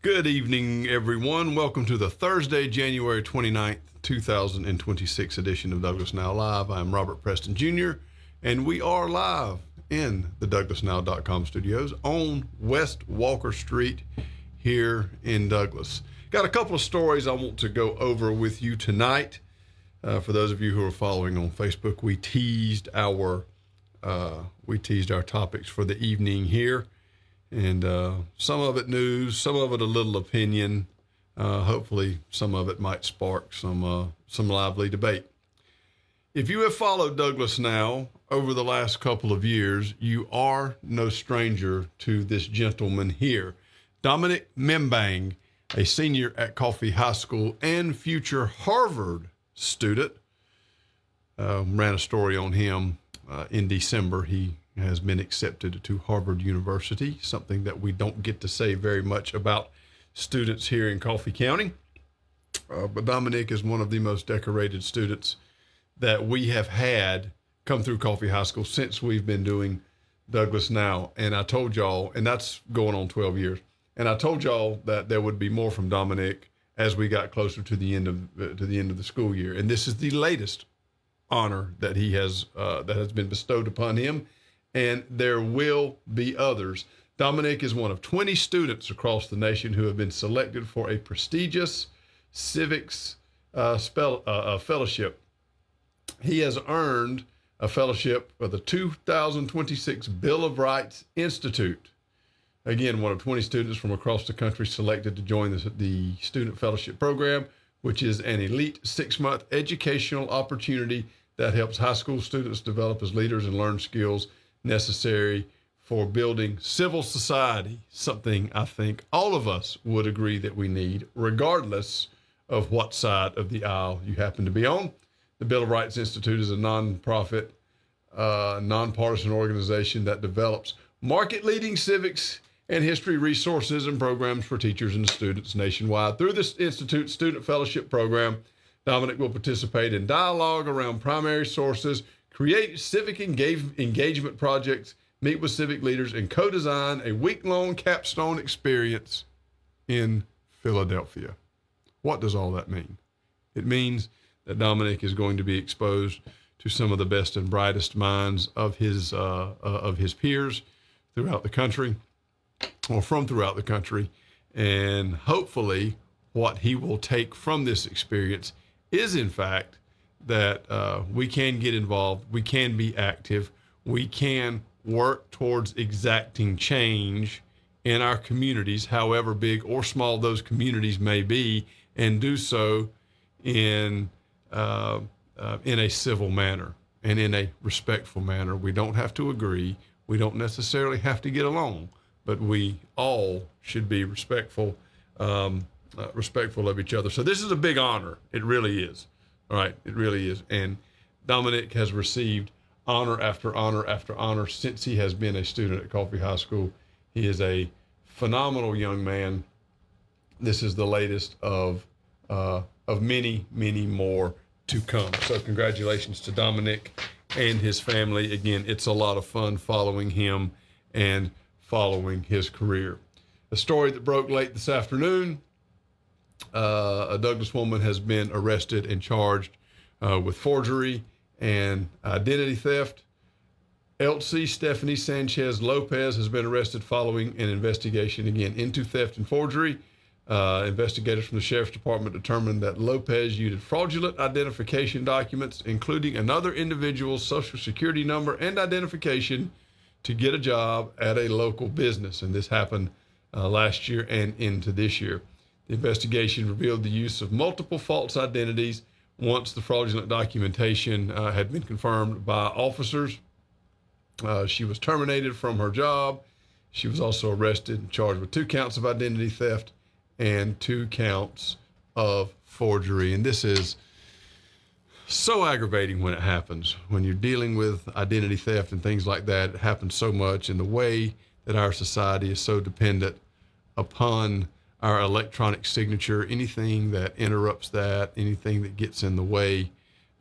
Good evening, everyone. Welcome to the Thursday, January 29th, 2026 edition of Douglas Now Live. I'm Robert Preston Jr., and we are live in the DouglasNow.com studios on West Walker Street here in Douglas. Got a couple of stories I want to go over with you tonight. For those of you who are following on Facebook, we teased our topics for the evening here. And some of it news, some of it a little opinion. Hopefully some of it might spark some lively debate. If you have followed Douglas Now over the last couple of years, you are no stranger to this gentleman here. Dominic Membang, a senior at Coffee High School and future Harvard student. Ran a story on him in December. He has been accepted to Harvard University, something that we don't get to say very much about students here in Coffee County. But Dominic is one of the most decorated students that we have had come through Coffee High School since we've been doing Douglas Now. And I told y'all, and that's going on 12 years, and I told y'all that there would be more from Dominic as we got closer to the end of the school year. And this is the latest honor that he has that has been bestowed upon him. And there will be others. Dominic is one of 20 students across the nation who have been selected for a prestigious civics fellowship. He has earned a fellowship for the 2026 Bill of Rights Institute. Again, one of 20 students from across the country selected to join the Student Fellowship Program, which is an elite 6-month educational opportunity that helps high school students develop as leaders and learn skills necessary for building civil society, something I think all of us would agree that we need, regardless of what side of the aisle you happen to be on. The Bill of Rights Institute is a nonprofit, nonpartisan organization that develops market-leading civics and history resources and programs for teachers and students nationwide. Through this Institute Student Fellowship Program, Dominic will participate in dialogue around primary sources, create civic engagement projects, meet with civic leaders, and co-design a week-long capstone experience in Philadelphia. What does all that mean? It means that Dominic is going to be exposed to some of the best and brightest minds of his peers throughout the country, or from throughout the country, and hopefully what he will take from this experience is, in fact, that we can get involved, we can be active, we can work towards exacting change in our communities, however big or small those communities may be, and do so in a civil manner and in a respectful manner. We don't have to agree. We don't necessarily have to get along, but we all should be respectful of each other. So this is a big honor. It really is. All right, it really is. And Dominic has received honor after honor after honor since he has been a student at Coffee High School. He is a phenomenal young man. This is the latest of many, many more to come. So congratulations to Dominic and his family. Again, it's a lot of fun following him and following his career. A story that broke late this afternoon. A Douglas woman has been arrested and charged with forgery and identity theft. Elsie Stephanie Sanchez Lopez has been arrested following an investigation again into theft and forgery. Investigators from the Sheriff's Department determined that Lopez used fraudulent identification documents, including another individual's social security number and identification, to get a job at a local business. And this happened last year and into this year. The investigation revealed the use of multiple false identities. Once the fraudulent documentation had been confirmed by officers, she was terminated from her job. She was also arrested and charged with 2 counts of identity theft and 2 counts of forgery. And this is so aggravating when it happens. When you're dealing with identity theft and things like that, it happens so much. And the way that our society is so dependent upon our electronic signature, anything that interrupts that, anything that gets in the way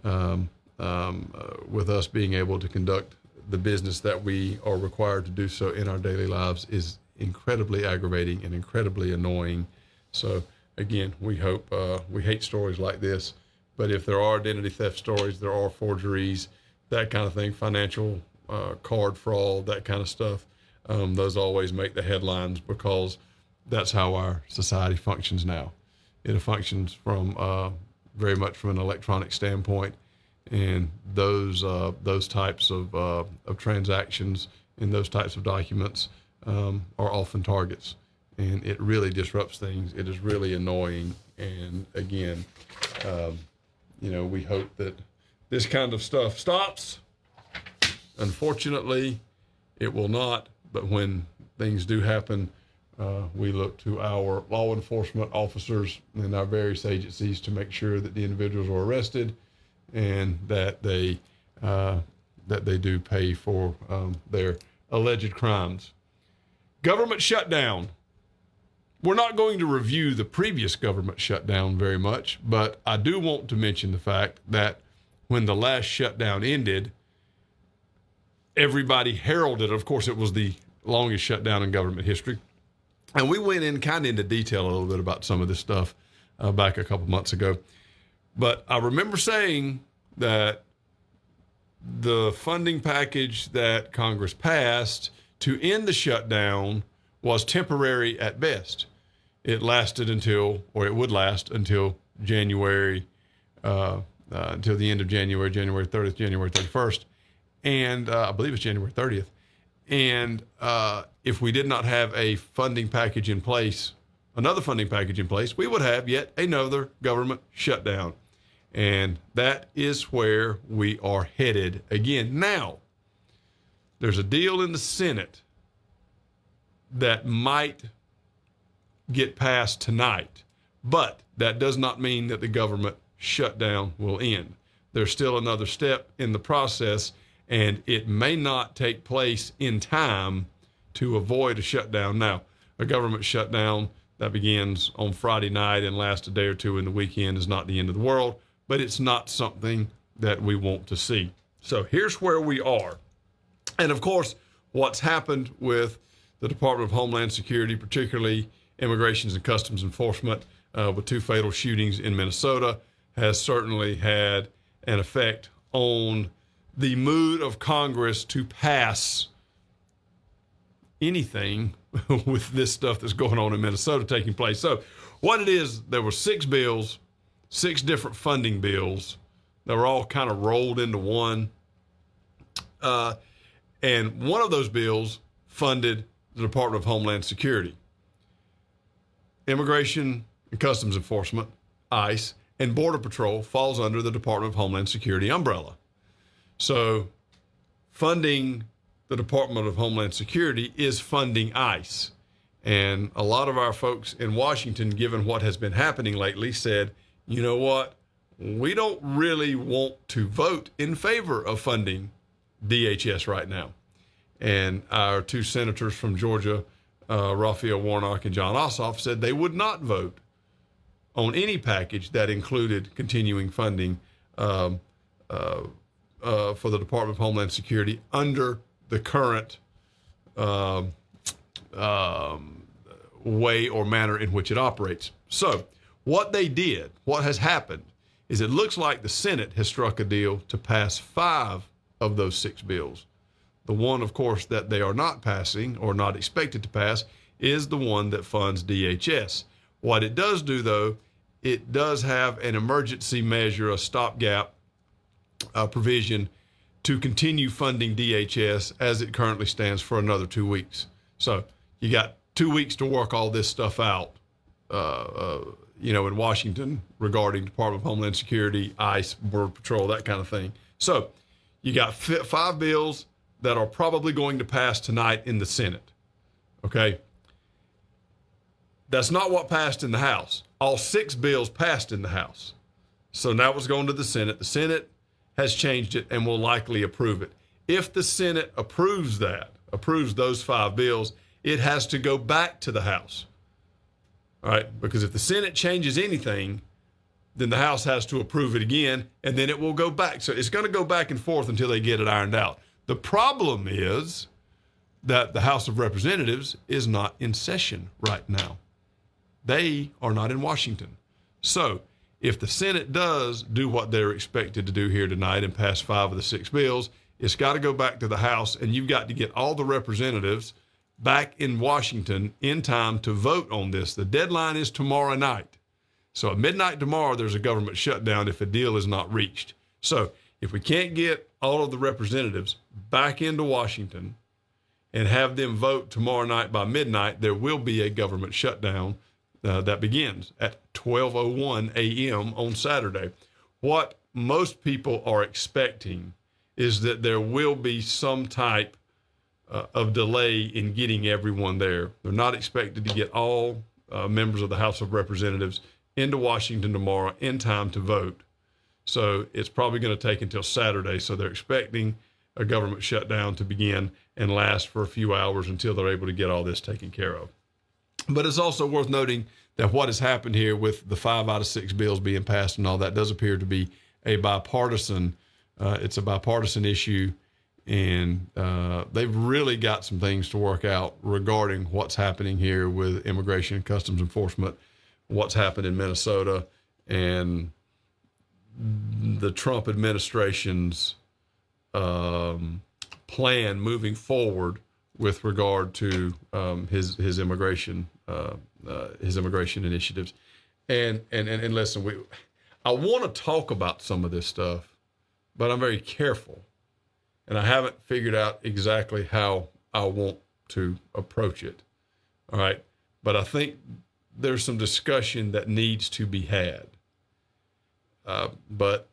with us being able to conduct the business that we are required to do so in our daily lives is incredibly aggravating and incredibly annoying. So again, we hope, we hate stories like this, but if there are identity theft stories, there are forgeries, that kind of thing, financial card fraud, that kind of stuff, those always make the headlines because that's how our society functions now. It functions from very much from an electronic standpoint, and those types of transactions and those types of documents are often targets, and it really disrupts things. It is really annoying, and again, we hope that this kind of stuff stops. Unfortunately, it will not, but when things do happen, we look to our law enforcement officers and our various agencies to make sure that the individuals are arrested and that they do pay for their alleged crimes. Government shutdown. We're not going to review the previous government shutdown very much, but I do want to mention the fact that when the last shutdown ended, everybody heralded, of course, it was the longest shutdown in government history. And we went in kind of into detail a little bit about some of this stuff back a couple months ago. But I remember saying that the funding package that Congress passed to end the shutdown was temporary at best. It lasted it would last until January, until the end of January 30th, January 31st. And I believe it's January 30th. And if we did not have a funding package in place, another funding package in place, we would have yet another government shutdown. And that is where we are headed again. Now, there's a deal in the Senate that might get passed tonight, but that does not mean that the government shutdown will end. There's still another step in the process, and it may not take place in time to avoid a shutdown. Now, a government shutdown that begins on Friday night and lasts a day or two in the weekend is not the end of the world, but it's not something that we want to see. So here's where we are. And of course, what's happened with the Department of Homeland Security, particularly Immigration and Customs Enforcement, with 2 fatal shootings in Minnesota, has certainly had an effect on the mood of Congress to pass anything with this stuff that's going on in Minnesota taking place. So what it is, there were 6 bills, 6 different funding bills that were all kind of rolled into one. And one of those bills funded the Department of Homeland Security. Immigration and Customs Enforcement, ICE, and Border Patrol falls under the Department of Homeland Security umbrella. So funding the Department of Homeland Security is funding ICE. And a lot of our folks in Washington, given what has been happening lately, said, you know what? We don't really want to vote in favor of funding DHS right now. And our 2 senators from Georgia, Raphael Warnock and John Ossoff, said they would not vote on any package that included continuing funding for the Department of Homeland Security under the current way or manner in which it operates. So what they did, what has happened, is it looks like the Senate has struck a deal to pass 5 of those 6 bills. The one, of course, that they are not passing or not expected to pass is the one that funds DHS. What it does do, though, it does have an emergency measure, a stopgap provision to continue funding DHS as it currently stands for another 2 weeks. So you got 2 weeks to work all this stuff out, in Washington regarding Department of Homeland Security, ICE, Border Patrol, that kind of thing. So you got 5 bills that are probably going to pass tonight in the Senate. Okay. That's not what passed in the House. All 6 bills passed in the House. So now it's going to the Senate. The Senate has changed it and will likely approve it. If the Senate approves those 5 bills, it has to go back to the House. All right. Because if the Senate changes anything, then the House has to approve it again, and then it will go back. So it's going to go back and forth until they get it ironed out. The problem is that the House of Representatives is not in session right now. They are not in Washington. So if the Senate does do what they're expected to do here tonight and pass 5 of the 6 bills, it's got to go back to the House, and you've got to get all the representatives back in Washington in time to vote on this. The deadline is tomorrow night. So at midnight tomorrow, there's a government shutdown if a deal is not reached. So if we can't get all of the representatives back into Washington and have them vote tomorrow night by midnight, there will be a government shutdown that begins at 12:01 a.m. on Saturday. What most people are expecting is that there will be some type of delay in getting everyone there. They're not expected to get all members of the House of Representatives into Washington tomorrow in time to vote. So it's probably going to take until Saturday. So they're expecting a government shutdown to begin and last for a few hours until they're able to get all this taken care of. But it's also worth noting that what has happened here with the 5 out of 6 bills being passed and all that does appear to be a bipartisan. It's a bipartisan issue, and they've really got some things to work out regarding what's happening here with Immigration and Customs Enforcement, what's happened in Minnesota, and the Trump administration's plan moving forward with regard to his immigration initiatives. And listen, I want to talk about some of this stuff, but I'm very careful, and I haven't figured out exactly how I want to approach it. All right, but I think there's some discussion that needs to be had. But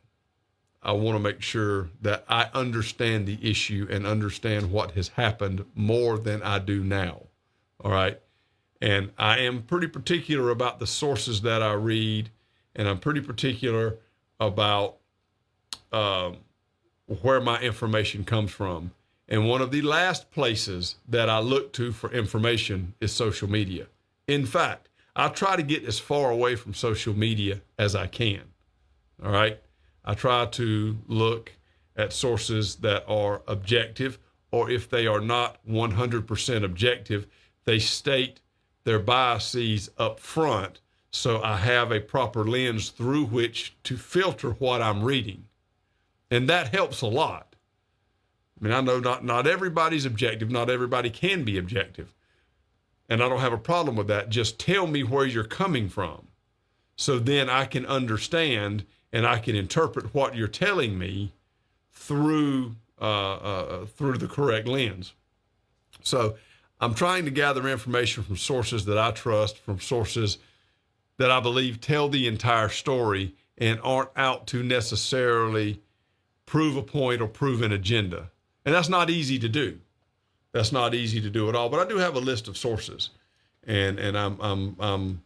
I want to make sure that I understand the issue and understand what has happened more than I do now. All right. And I am pretty particular about the sources that I read, and I'm pretty particular about where my information comes from. And one of the last places that I look to for information is social media. In fact, I try to get as far away from social media as I can. All right. I try to look at sources that are objective, or if they are not 100% objective, they state their biases up front, so I have a proper lens through which to filter what I'm reading. And that helps a lot. I mean, I know not everybody's objective, not everybody can be objective. And I don't have a problem with that. Just tell me where you're coming from, so then I can understand and I can interpret what you're telling me through the correct lens. So I'm trying to gather information from sources that I trust, from sources that I believe tell the entire story and aren't out to necessarily prove a point or prove an agenda. And that's not easy to do. That's not easy to do at all. But I do have a list of sources, and I'm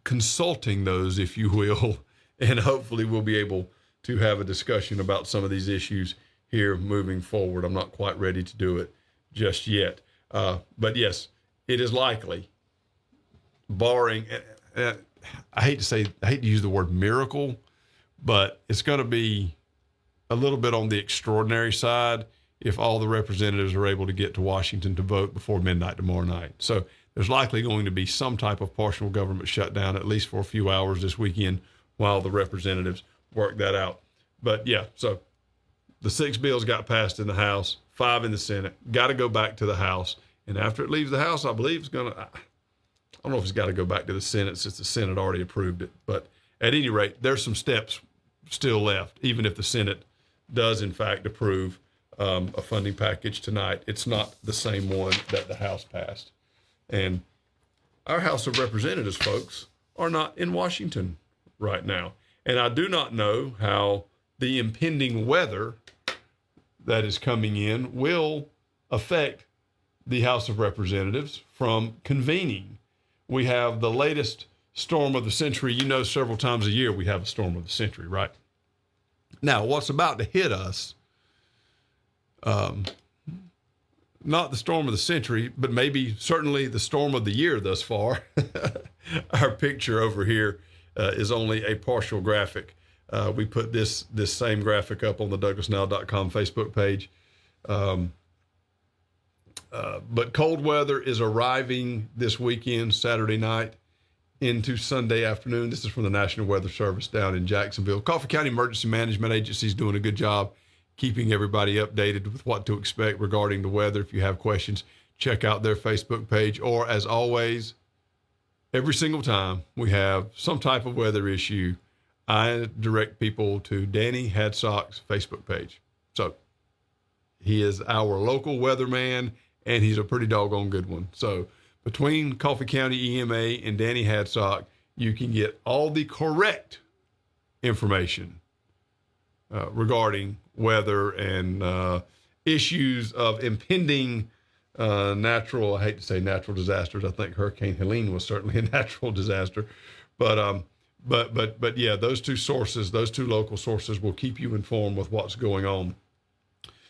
consulting those, if you will, and hopefully we'll be able to have a discussion about some of these issues here moving forward. I'm not quite ready to do it just yet. But yes, it is likely, barring, I hate to use the word miracle, but it's going to be a little bit on the extraordinary side if all the representatives are able to get to Washington to vote before midnight tomorrow night. So there's likely going to be some type of partial government shutdown, at least for a few hours this weekend, while the representatives work that out. But yeah, so the 6 bills got passed in the House, 5 in the Senate, got to go back to the House. And after it leaves the House, I believe it's going to, I don't know if it's got to go back to the Senate since the Senate already approved it. But at any rate, there's some steps still left, even if the Senate does in fact approve a funding package tonight. It's not the same one that the House passed. And our House of Representatives, folks, are not in Washington right now. And I do not know how the impending weather that is coming in will affect the House of Representatives from convening. We have the latest storm of the century. You know, several times a year we have a storm of the century, right? Now, what's about to hit us, not the storm of the century, but maybe certainly the storm of the year thus far. Our picture over here is only a partial graphic. We put this same graphic up on the DouglasNow.com Facebook page. But cold weather is arriving this weekend, Saturday night into Sunday afternoon. This is from the National Weather Service down in Jacksonville. Coffee County Emergency Management Agency is doing a good job keeping everybody updated with what to expect regarding the weather. If you have questions, check out their Facebook page. Or as always, every single time we have some type of weather issue, I direct people to Danny Hadsock's Facebook page. So he is our local weatherman, and he's a pretty doggone good one. So between Coffee County EMA and Danny Hadsock, you can get all the correct information regarding weather and issues of impending natural, I hate to say natural disasters. I think Hurricane Helene was certainly a natural disaster, but yeah, those two sources, those two local sources will keep you informed with what's going on.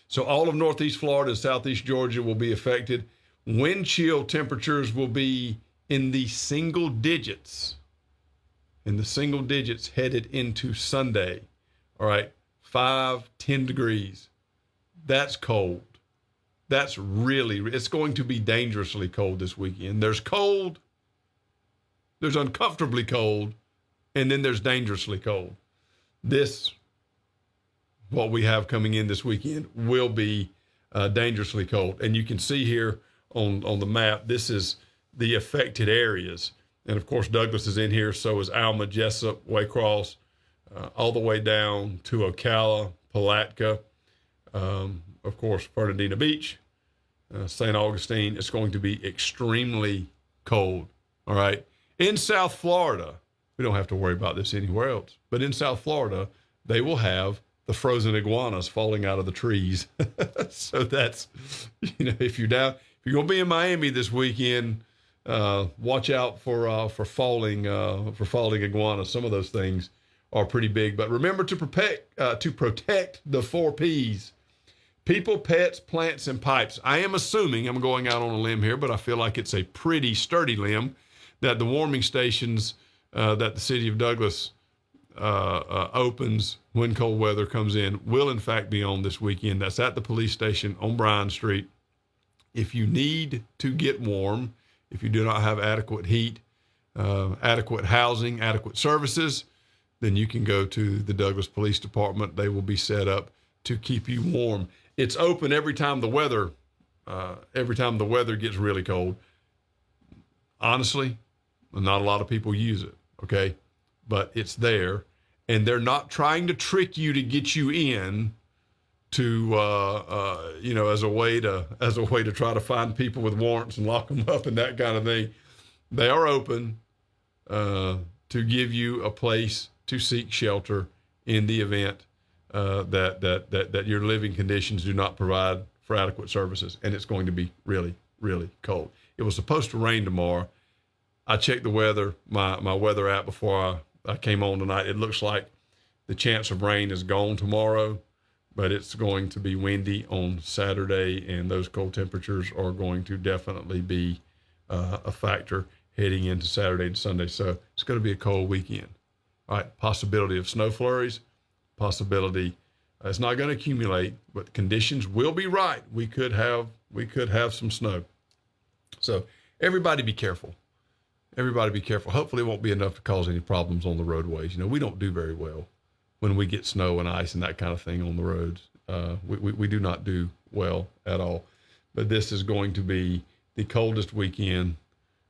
So all of Northeast Florida and Southeast Georgia will be affected. Wind chill temperatures will be in the single digits, headed into Sunday. All right, 5-10 degrees. That's cold. That's really, it's going to be dangerously cold this weekend. There's cold, there's uncomfortably cold, and then there's dangerously cold. This, what we have coming in this weekend, will be dangerously cold. And you can see here on the map, this is the affected areas. And of course, Douglas is in here. So is Alma, Jessup, Waycross, all the way down to Ocala, Palatka, of course, Fernandina Beach, St. Augustine. It's going to be extremely cold. All right. In South Florida, we don't have to worry about this anywhere else, but in South Florida, they will have the frozen iguanas falling out of the trees. So that's, if you're going to be in Miami this weekend, watch out for falling iguanas. Some of those things are pretty big, but remember to protect the 4 P's: people, pets, plants, and pipes. I am assuming, I'm going out on a limb here, but I feel like it's a pretty sturdy limb, that the warming stations that the city of Douglas opens when cold weather comes in will in fact be on this weekend. That's at the police station on Bryan Street. If you need to get warm, if you do not have adequate heat, adequate housing, adequate services, then you can go to the Douglas Police Department. They will be set up to keep you warm. It's open every time the weather gets really cold. Honestly, not a lot of people use it. Okay. But it's there, and they're not trying to trick you to get you in to, as a way to try to find people with warrants and lock them up and that kind of thing. They are open to give you a place to seek shelter in the event that your living conditions do not provide for adequate services, and it's going to be really, really cold. It was supposed to rain tomorrow. I checked the weather, my weather app before I came on tonight. It looks like the chance of rain is gone tomorrow, but it's going to be windy on Saturday, and those cold temperatures are going to definitely be a factor heading into Saturday and Sunday. So it's going to be a cold weekend. All right, possibility of snow flurries, possibility. It's not going to accumulate, but the conditions will be right. We could have some snow. So everybody be careful. Everybody be careful. Hopefully it won't be enough to cause any problems on the roadways. We don't do very well when we get snow and ice and that kind of thing on the roads. We do not do well at all. But this is going to be the coldest weekend,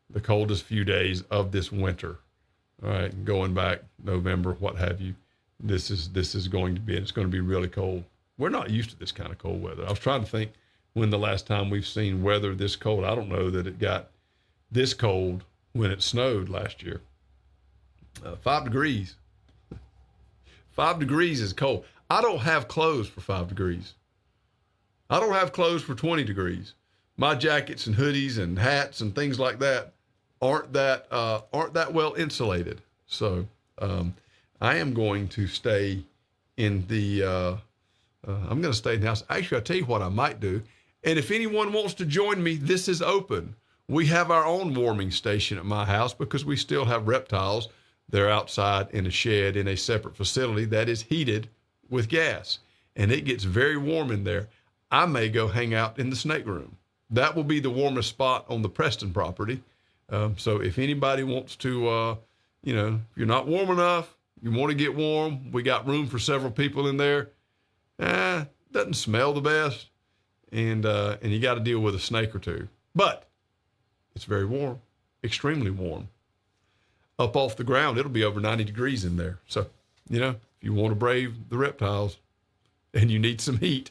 the coldest few days of this winter. All right, going back November, what have you. This is going to be, and it's going to be really cold. We're not used to this kind of cold weather. I was trying to think when the last time we've seen weather this cold. I don't know that it got this cold when it snowed last year. 5 degrees. 5 degrees is cold. I don't have clothes for 5 degrees. I don't have clothes for 20 degrees. My jackets and hoodies and hats and things like that aren't that well insulated. So I am going to stay in the I'm going to stay in the house. Actually, I'll tell you what I might do. And if anyone wants to join me, this is open. We have our own warming station at my house because we still have reptiles. They're outside in a shed in a separate facility that is heated with gas, and it gets very warm in there. I may go hang out in the snake room. that will be the warmest spot on the Preston property. So if anybody wants to, if you're not warm enough, you want to get warm, we got room for several people in there. Doesn't smell the best, and you got to deal with a snake or two. But it's very warm, extremely warm. Up off the ground, it'll be over 90 degrees in there. So, if you want to brave the reptiles and you need some heat,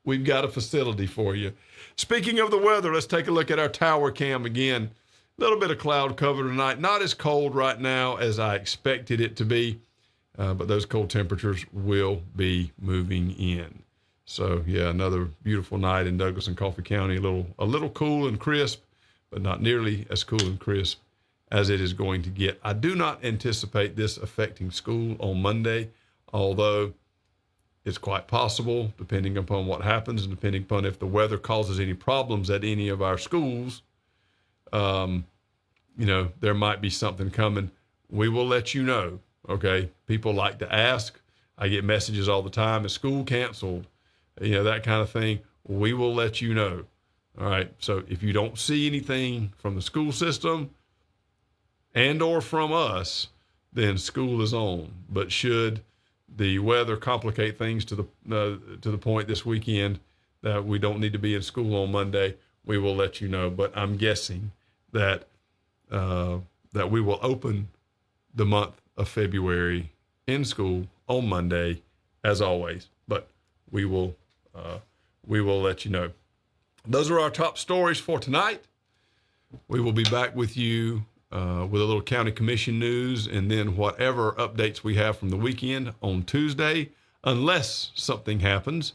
we've got a facility for you. Speaking of the weather, let's take a look at our tower cam again. A little bit of cloud cover tonight. Not as cold right now as I expected it to be, but those cold temperatures will be moving in. So, yeah, another beautiful night in Douglas and Coffee County. A little cool and crisp, but not nearly as cool and crisp as it is going to get. I do not anticipate this affecting school on Monday, although it's quite possible, depending upon what happens and depending upon if the weather causes any problems at any of our schools. There might be something coming. We will let you know, okay? People like to ask. I get messages all the time, is school canceled? That kind of thing. We will let you know. All right, so if you don't see anything from the school system and or from us, then school is on. But should the weather complicate things to the point this weekend that we don't need to be in school on Monday, we will let you know. But I'm guessing that we will open the month of February in school on Monday, as always. But we will let you know. Those are our top stories for tonight. We will be back with you with a little county commission news and then whatever updates we have from the weekend on Tuesday, unless something happens.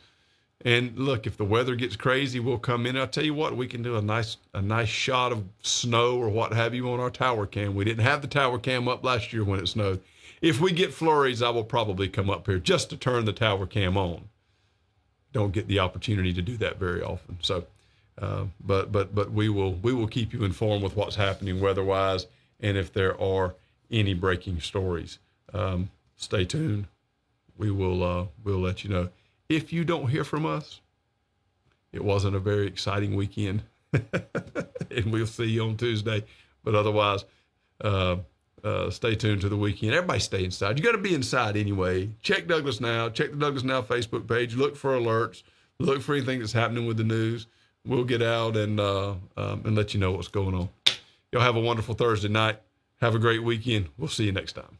And look, if the weather gets crazy, we'll come in. I'll tell you what, we can do a nice shot of snow or what have you on our tower cam. We didn't have the tower cam up last year when it snowed. If we get flurries, I will probably come up here just to turn the tower cam on. Don't get the opportunity to do that very often. So, but we will keep you informed with what's happening weather-wise and if there are any breaking stories. Stay tuned. We'll let you know. If you don't hear from us, it wasn't a very exciting weekend, and we'll see you on Tuesday. But otherwise, stay tuned to the weekend. Everybody stay inside. You got to be inside anyway. Check Douglas Now. Check the Douglas Now Facebook page. Look for alerts. Look for anything that's happening with the news. We'll get out and let you know what's going on. Y'all have a wonderful Thursday night. Have a great weekend. We'll see you next time.